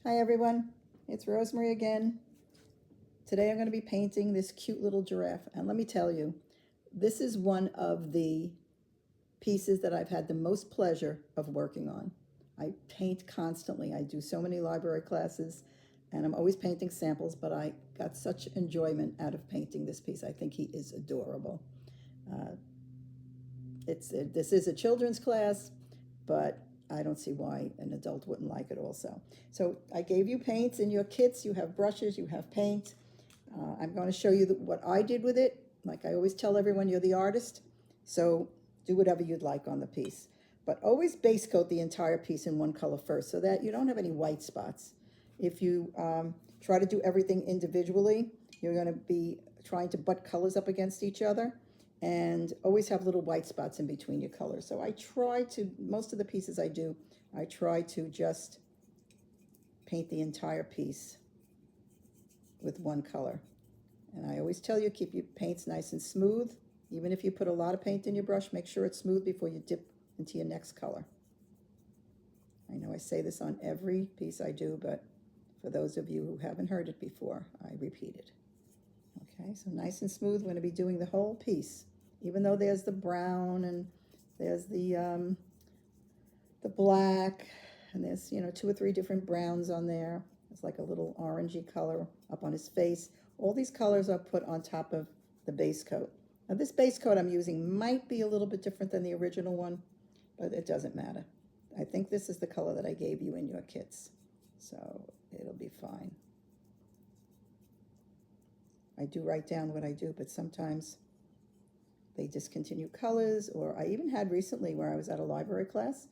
Hi everyone, it's Rosemary again. Today I'm going to be painting this cute little giraffe, and let me tell you, this is one of the pieces that I've had the most pleasure of working on. I paint constantly. I do so many library classes and I'm always painting samples, but I got such enjoyment out of painting this piece. I think he is adorable. Uh, this is a children's class, but I don't see why an adult wouldn't like it also. So I gave you paints in your kits. You have brushes, you have paint. I'm going to show you what I did with it. Like I always tell everyone, you're the artist, so do whatever you'd like on the piece. But always base coat the entire piece in one color first so that you don't have any white spots. If you try to do everything individually, you're going to be trying to butt colors up against each other and always have little white spots in between your colors. So I try to, most of the pieces I do, I try to just paint the entire piece with one color. And I always tell you, keep your paints nice and smooth. Even if you put a lot of paint in your brush, make sure it's smooth before you dip into your next color. I know I say this on every piece I do, but for those of you who haven't heard it before, I repeat it. Okay, so nice and smooth. We're going to be doing the whole piece, even though there's the brown and there's the black, and there's, you know, 2 or 3 different browns on there. It's like a little orangey color up on his face. All these colors are put on top of the base coat. Now this base coat I'm using might be a little bit different than the original one, but it doesn't matter. I think this is the color that I gave you in your kits, so it'll be fine. I do write down what I do, but sometimes they discontinue colors, or I even had recently where I was at a library class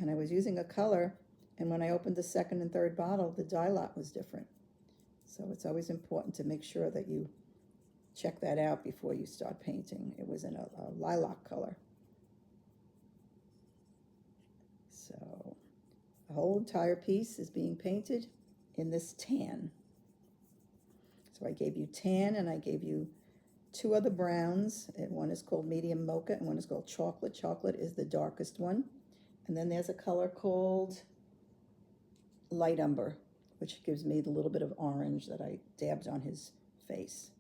and I was using a color, and when I opened the second and third bottle, the dye lot was different. So it's always important to make sure that you check that out before you start painting. It was in a lilac color. So the whole entire piece is being painted in this tan. So I gave you tan and I gave you 2 other browns. One is called medium mocha and one is called chocolate. Chocolate is the darkest one. And then there's a color called light umber, which gives me the little bit of orange that I dabbed on his face.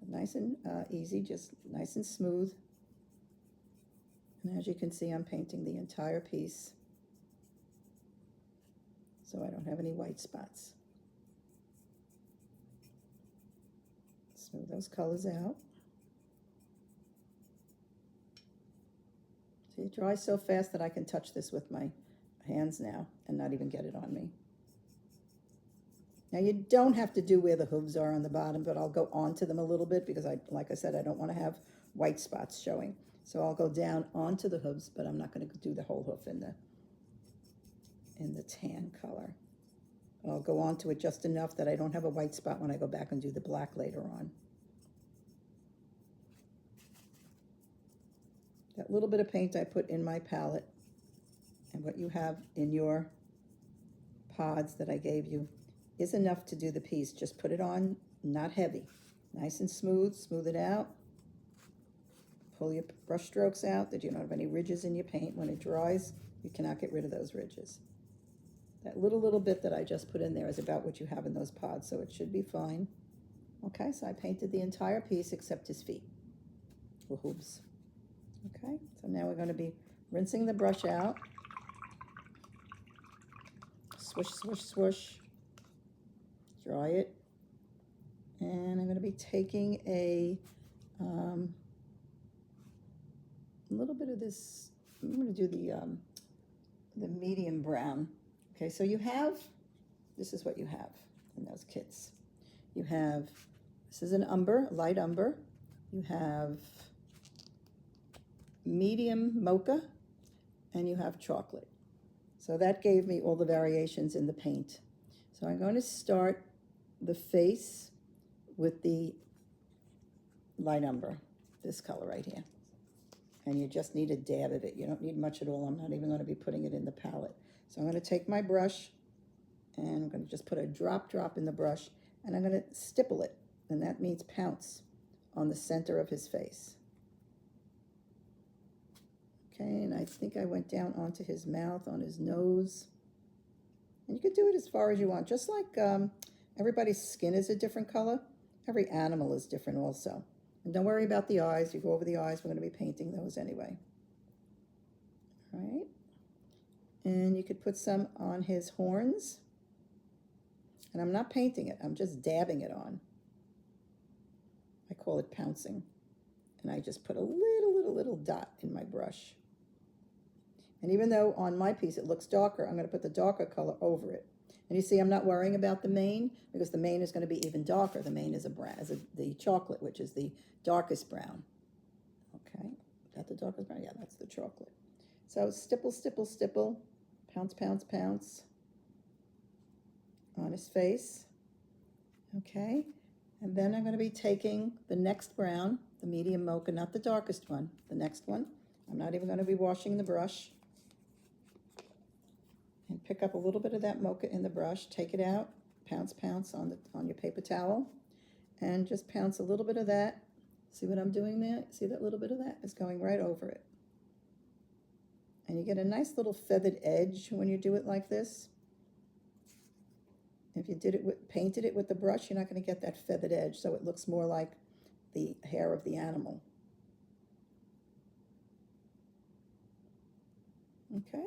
Nice and easy, just nice and smooth. And as you can see, I'm painting the entire piece so I don't have any white spots. Smooth those colors out. See, it dries so fast that I can touch this with my hands now and not even get it on me. Now you don't have to do where the hooves are on the bottom, but I'll go onto them a little bit because like I said, I don't want to have white spots showing. So I'll go down onto the hooves, but I'm not going to do the whole hoof in the tan color. I'll go onto it just enough that I don't have a white spot when I go back and do the black later on. That little bit of paint I put in my palette and what you have in your pods that I gave you is enough to do the piece. Just put it on, not heavy. Nice and smooth, smooth it out. Pull your brush strokes out that you don't have any ridges in your paint. When it dries, you cannot get rid of those ridges. That little bit that I just put in there is about what you have in those pods, so it should be fine. Okay, so I painted the entire piece except his feet, or hooves. Okay, so now we're going to be rinsing the brush out. Swish, swish, swish. Dry it. And I'm going to be taking a little bit of this. I'm going to do the medium brown. Okay, so you have, this is what you have in those kits. You have, this is an umber, light umber. You have medium mocha, and you have chocolate. So that gave me all the variations in the paint. So I'm going to start the face with the light umber, this color right here. And you just need a dab of it. You don't need much at all. I'm not even going to be putting it in the palette. So I'm going to take my brush and I'm going to just put a drop in the brush and I'm going to stipple it. And that means pounce on the center of his face. Okay, and I think I went down onto his mouth, on his nose. And you can do it as far as you want, just like everybody's skin is a different color. Every animal is different also. And don't worry about the eyes. You go over the eyes. We're going to be painting those anyway. All right. And you could put some on his horns. And I'm not painting it. I'm just dabbing it on. I call it pouncing. And I just put a little dot in my brush. And even though on my piece it looks darker, I'm going to put the darker color over it. And you see, I'm not worrying about the mane because the mane is going to be even darker. The mane is the chocolate, which is the darkest brown. Okay, is that the darkest brown? Yeah, that's the chocolate. So stipple, stipple, stipple, pounce, pounce, pounce on his face. Okay, and then I'm going to be taking the next brown, the medium mocha, not the darkest one, the next one. I'm not even going to be washing the brush. And pick up a little bit of that mocha in the brush, take it out, pounce, pounce on your paper towel, and just pounce a little bit of that. See what I'm doing there? See that little bit of that is going right over it. And you get a nice little feathered edge when you do it like this. If you painted it with the brush, you're not going to get that feathered edge, so it looks more like the hair of the animal. Okay.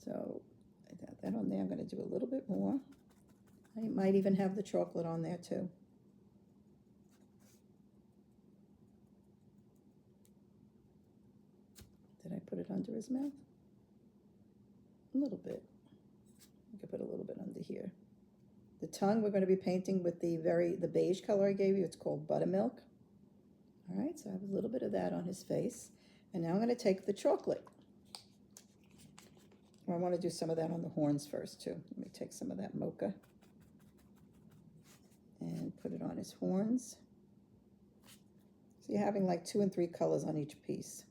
So I got that on there. I'm going to do a little bit more. I might even have the chocolate on there too. Did I put it under his mouth? A little bit. I could put a little bit under here. The tongue we're going to be painting with the beige color I gave you. It's called Buttermilk. All right, so I have a little bit of that on his face. And now I'm going to take the chocolate. I want to do some of that on the horns first too. Let me take some of that mocha and put it on his horns. So you're having like 2 and 3 colors on each piece.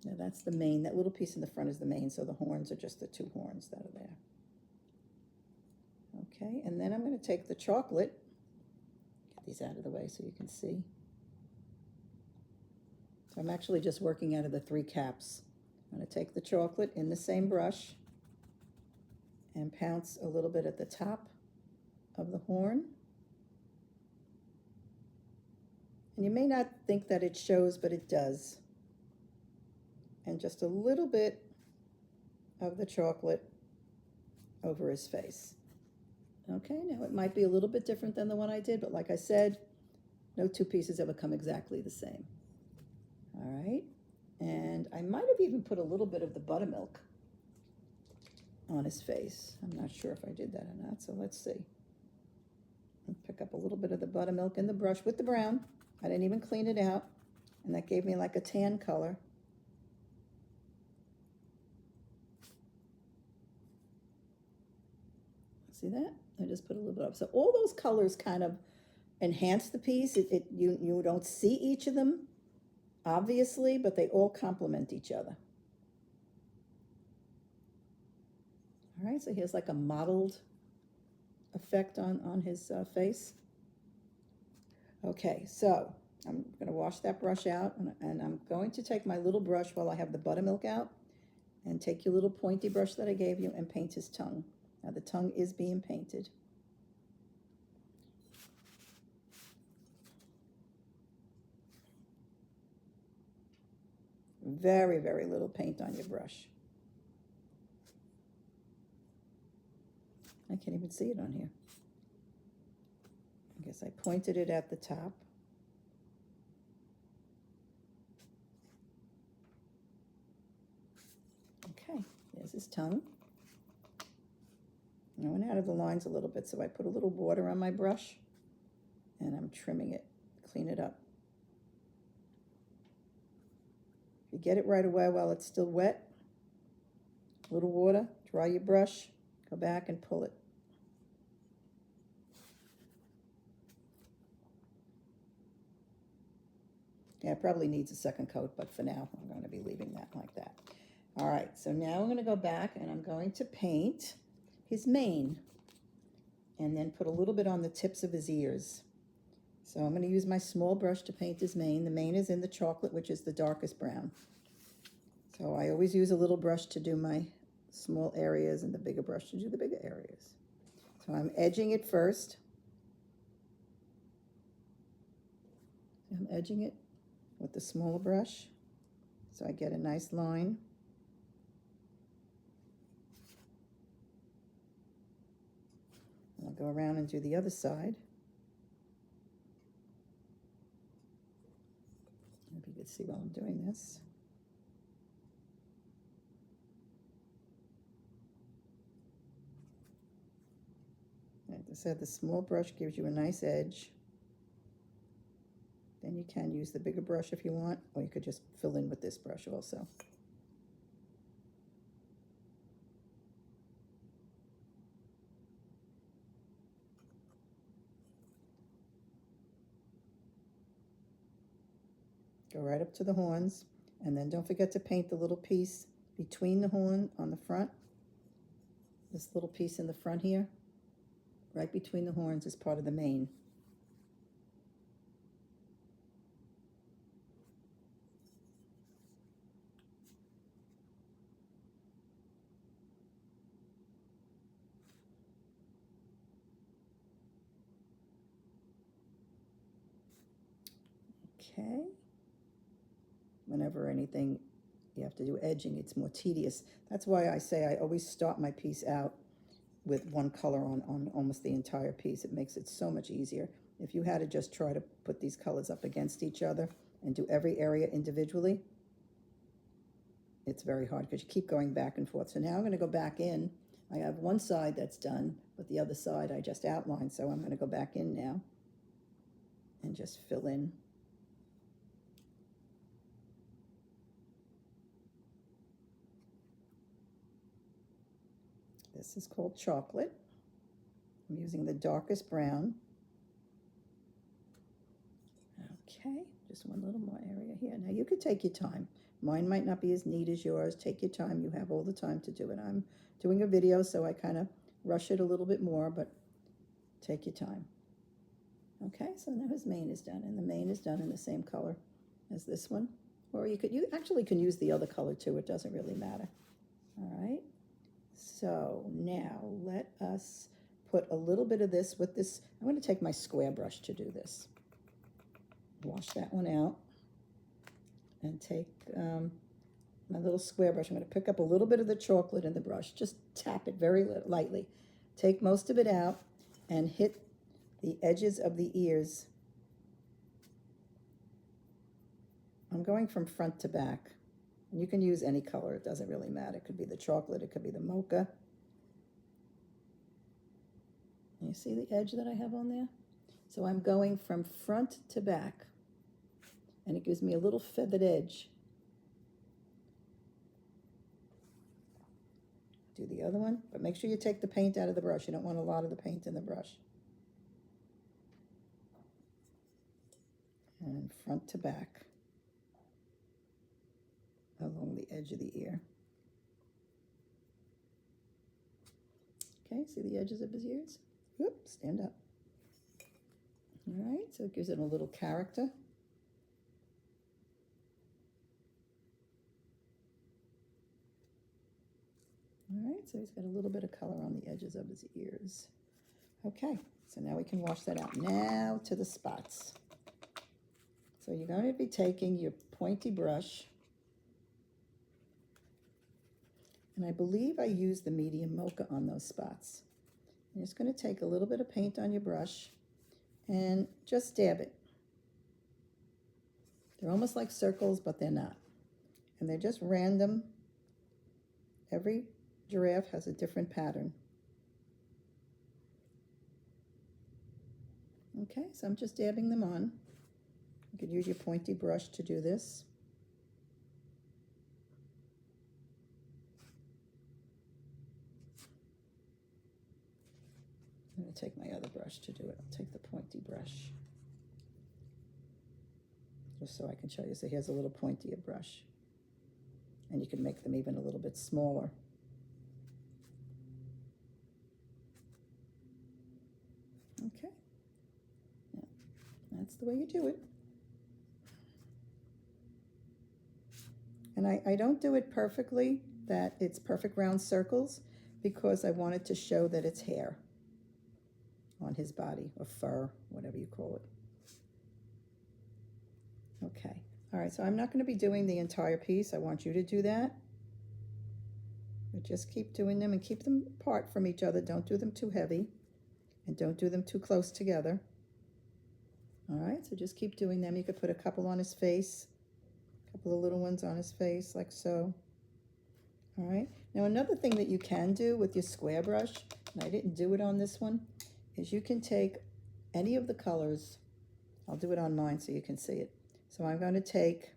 Now that's the mane. That little piece in the front is the mane, so the horns are just the 2 horns that are there. Okay, and then I'm going to take the chocolate. Get these out of the way so you can see. So I'm actually just working out of the 3 caps. I'm going to take the chocolate in the same brush and pounce a little bit at the top of the horn. And you may not think that it shows, but it does. And just a little bit of the chocolate over his face. Okay, now it might be a little bit different than the one I did, but like I said, no 2 pieces ever come exactly the same. All right, and I might have even put a little bit of the buttermilk on his face. I'm not sure if I did that or not, so let's see. I'll pick up a little bit of the buttermilk in the brush with the brown. I didn't even clean it out, and that gave me like a tan color. See that? I just put a little bit up. So all those colors kind of enhance the piece. You don't see each of them, obviously, but they all complement each other. All right, so here's like a mottled effect on his face. Okay, so I'm going to wash that brush out, and I'm going to take my little brush while I have the buttermilk out, and take your little pointy brush that I gave you and paint his tongue. Now the tongue is being painted. Very, very little paint on your brush. I can't even see it on here. I guess I pointed it at the top. Okay, there's his tongue. I went out of the lines a little bit, so I put a little water on my brush, and I'm trimming it, clean it up. If you get it right away while it's still wet, a little water, dry your brush, go back and pull it. Yeah, it probably needs a second coat, but for now, I'm going to be leaving that like that. All right, so now I'm going to go back and I'm going to paint his mane and then put a little bit on the tips of his ears. So I'm going to use my small brush to paint his mane. The mane is in the chocolate, which is the darkest brown. So I always use a little brush to do my small areas and the bigger brush to do the bigger areas. So I'm edging it first. I'm edging it with the smaller brush so I get a nice line. I'll go around and do the other side. Hope you can see while I'm doing this. Like I said, the small brush gives you a nice edge. Then you can use the bigger brush if you want, or you could just fill in with this brush also. Go right up to the horns, and then don't forget to paint the little piece between the horn on the front. This little piece in the front here, right between the horns, is part of the mane. Okay. Whenever anything you have to do edging, it's more tedious. That's why I say I always start my piece out with one color on almost the entire piece. It makes it so much easier. If you had to just try to put these colors up against each other and do every area individually, it's very hard because you keep going back and forth. So now I'm going to go back in. I have one side that's done, but the other side I just outlined. So I'm going to go back in now and just fill in. This is called chocolate. I'm using the darkest brown. Okay, just one little more area here. Now you could take your time. Mine might not be as neat as yours. Take your time. You have all the time to do it. I'm doing a video, so I kind of rush it a little bit more, but take your time. Okay, so now his mane is done, and the mane is done in the same color as this one. Or you actually can use the other color too. It doesn't really matter. All right. So now let us put a little bit of this with this. I'm going to take my square brush to do this. Wash that one out and take my little square brush. I'm going to pick up a little bit of the chocolate in the brush. Just tap it very lightly. Take most of it out and hit the edges of the ears. I'm going from front to back. You can use any color. It doesn't really matter. It could be the chocolate. It could be the mocha. You see the edge that I have on there? So I'm going from front to back. And it gives me a little feathered edge. Do the other one. But make sure you take the paint out of the brush. You don't want a lot of the paint in the brush. And front to back. Along the edge of the ear. Okay, see the edges of his ears? Whoop, stand up. All right, so it gives it a little character. All right, so he's got a little bit of color on the edges of his ears. Okay, so now we can wash that out. Now to the spots. So you're going to be taking your pointy brush. And I believe I used the medium mocha on those spots. You're just going to take a little bit of paint on your brush and just dab it. They're almost like circles, but they're not. And they're just random. Every giraffe has a different pattern. Okay, so I'm just dabbing them on. You could use your pointy brush to do this. I'm going to take my other brush to do it. I'll take the pointy brush. Just so I can show you. So here's a little pointier brush. And you can make them even a little bit smaller. Okay. Yeah, that's the way you do it. And I don't do it perfectly, that it's perfect round circles, because I wanted to show that it's hair on his body, or fur, whatever you call it. Okay, all right, so I'm not going to be doing the entire piece. I want you to do that. But just keep doing them and keep them apart from each other. Don't do them too heavy and don't do them too close together. All right, so just keep doing them. You could put a couple on his face, a couple of little ones on his face, like so. All right, now another thing that you can do with your square brush, and I didn't do it on this one, is you can take any of the colors. I'll do it on mine so you can see it. So I'm going to take,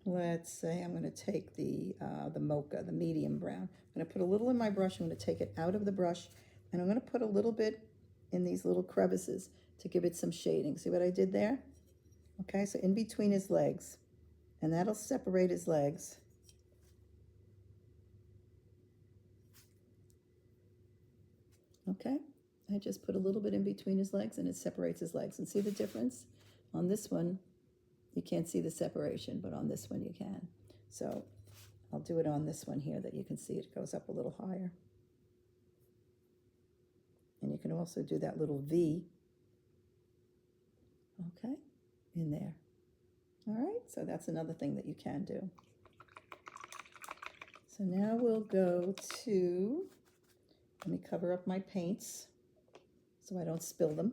let's say I'm going to take the mocha, the medium brown. I'm going to put a little in my brush. I'm going to take it out of the brush, and I'm going to put a little bit in these little crevices to give it some shading. See what I did there? Okay, so in between his legs, and that'll separate his legs. Okay, I just put a little bit in between his legs, and it separates his legs. And see the difference? On this one, you can't see the separation, but on this one you can. So I'll do it on this one here that you can see it goes up a little higher. And you can also do that little V, okay, in there. All right, so that's another thing that you can do. So now we'll go to, let me cover up my paints so I don't spill them,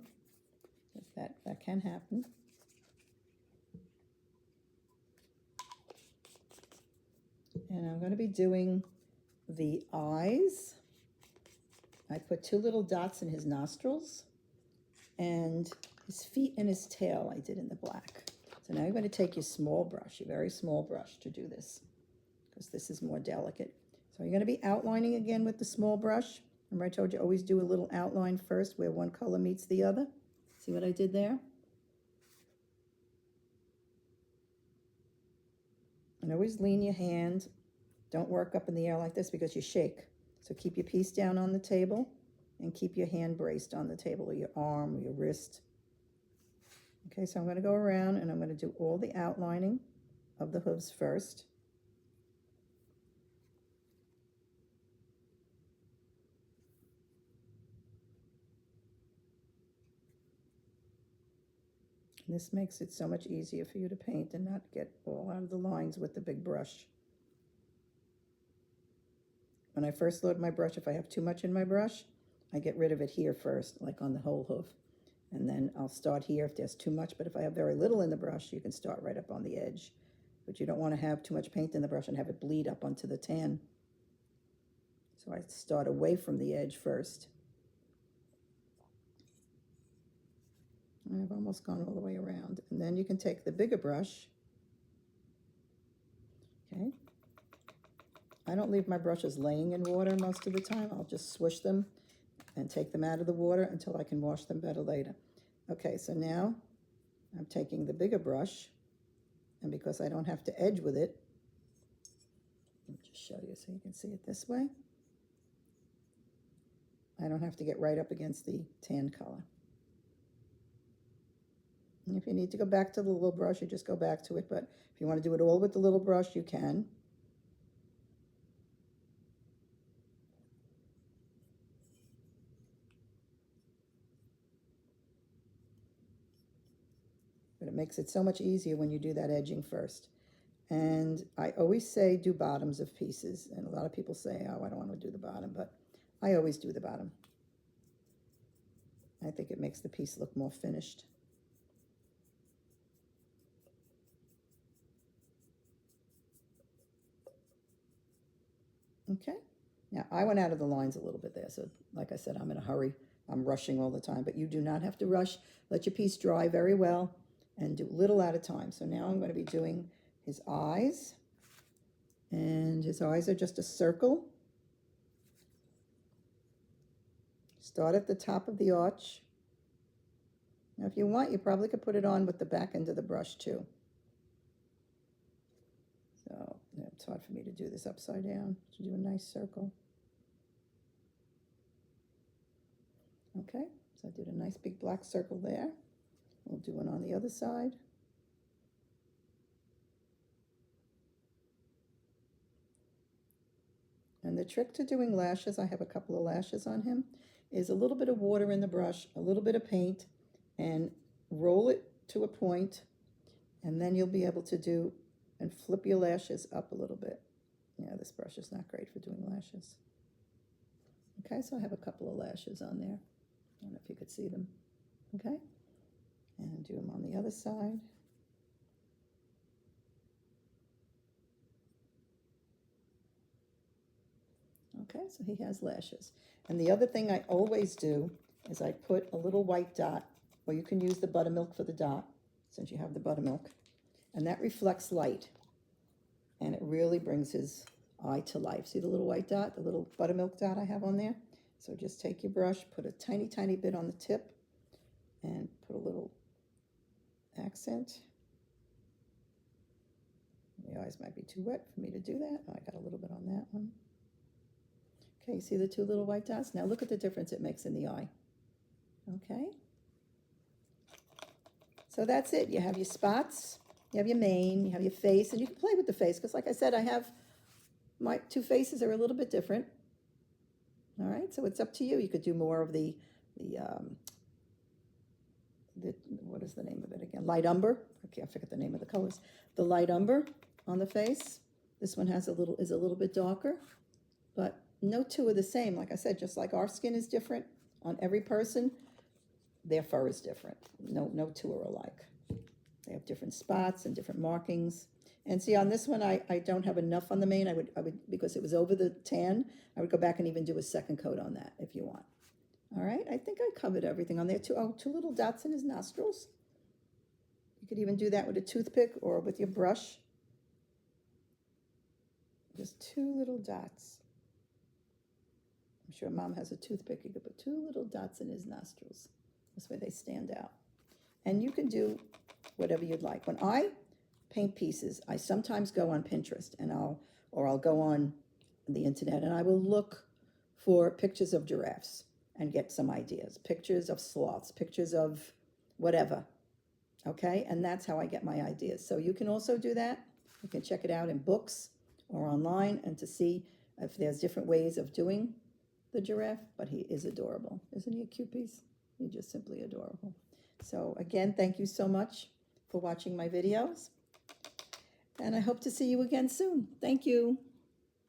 because that can happen. And I'm going to be doing the eyes. I put 2 little dots in his nostrils, and his feet and his tail I did in the black. So now you're going to take your small brush, your very small brush, to do this, because this is more delicate. So you're going to be outlining again with the small brush. Remember I told you always do a little outline first where one color meets the other? See what I did there? And always lean your hand. Don't work up in the air like this because you shake. So keep your piece down on the table and keep your hand braced on the table, or your arm or your wrist. Okay, so I'm going to go around and I'm going to do all the outlining of the hooves first. And this makes it so much easier for you to paint and not get all out of the lines with the big brush. When I first load my brush, if I have too much in my brush, I get rid of it here first, like on the whole hoof. And then I'll start here if there's too much, but if I have very little in the brush, you can start right up on the edge. But you don't want to have too much paint in the brush and have it bleed up onto the tan. So I start away from the edge first. And I've almost gone all the way around. And then you can take the bigger brush. Okay. I don't leave my brushes laying in water most of the time. I'll just swish them and take them out of the water until I can wash them better later. Okay, so now I'm taking the bigger brush, and because I don't have to edge with it, let me just show you so you can see it this way. I don't have to get right up against the tan color. And if you need to go back to the little brush, you just go back to it, but if you want to do it all with the little brush, you can. But it makes it so much easier when you do that edging first. And I always say do bottoms of pieces. And a lot of people say, oh, I don't want to do the bottom, but I always do the bottom. I think it makes the piece look more finished. Okay, now I went out of the lines a little bit there. So like I said, I'm in a hurry. I'm rushing all the time, but you do not have to rush. Let your piece dry very well and do little at a time. So now I'm going to be doing his eyes, and his eyes are just a circle. Start at the top of the arch. Now if you want, you probably could put it on with the back end of the brush too. So yeah, it's hard for me to do this upside down, to do a nice circle. Okay, so I did a nice big black circle there. We'll do one on the other side. And the trick to doing lashes, I have a couple of lashes on him, is a little bit of water in the brush, a little bit of paint, and roll it to a point, and then you'll be able to do and flip your lashes up a little bit. Yeah, this brush is not great for doing lashes. Okay, so I have a couple of lashes on there. I don't know if you could see them. Okay, and do them on the other side. Okay, so he has lashes. And the other thing I always do is I put a little white dot, or you can use the buttermilk for the dot, since you have the buttermilk. And that reflects light. And it really brings his eye to life. See the little white dot, the little buttermilk dot I have on there? So just take your brush, put a tiny, tiny bit on the tip, and put a little accent. The eyes might be too wet for me to do that. Oh, I got a little bit on that one. Okay, you see the two little white dots? Now look at the difference it makes in the eye. Okay. So that's it. You have your spots, you have your mane, you have your face, and you can play with the face, because like I said, I have my two faces are a little bit different. All right, so it's up to you. You could do more of the what is the name of it again? Light umber. Okay, I forget the name of the colors. The light umber on the face. This one is a little bit darker, but no two are the same. Like I said, just like our skin is different on every person, their fur is different. No two are alike. They have different spots and different markings. And see, on this one, I don't have enough on the mane. I would, because it was over the tan, I would go back and even do a second coat on that if you want. All right, I think I covered everything on there. Two little dots in his nostrils. You could even do that with a toothpick or with your brush. Just two little dots. I'm sure Mom has a toothpick. You could put two little dots in his nostrils. This way they stand out. And you can do whatever you'd like. When I paint pieces, I sometimes go on Pinterest and I'll go on the internet and I will look for pictures of giraffes and get some ideas. Pictures of sloths, pictures of whatever. Okay, and that's how I get my ideas. So you can also do that. You can check it out in books or online and to see if there's different ways of doing the giraffe, but he is adorable. Isn't he a cute piece? He's just simply adorable. So again, thank you so much for watching my videos, and I hope to see you again soon. Thank you.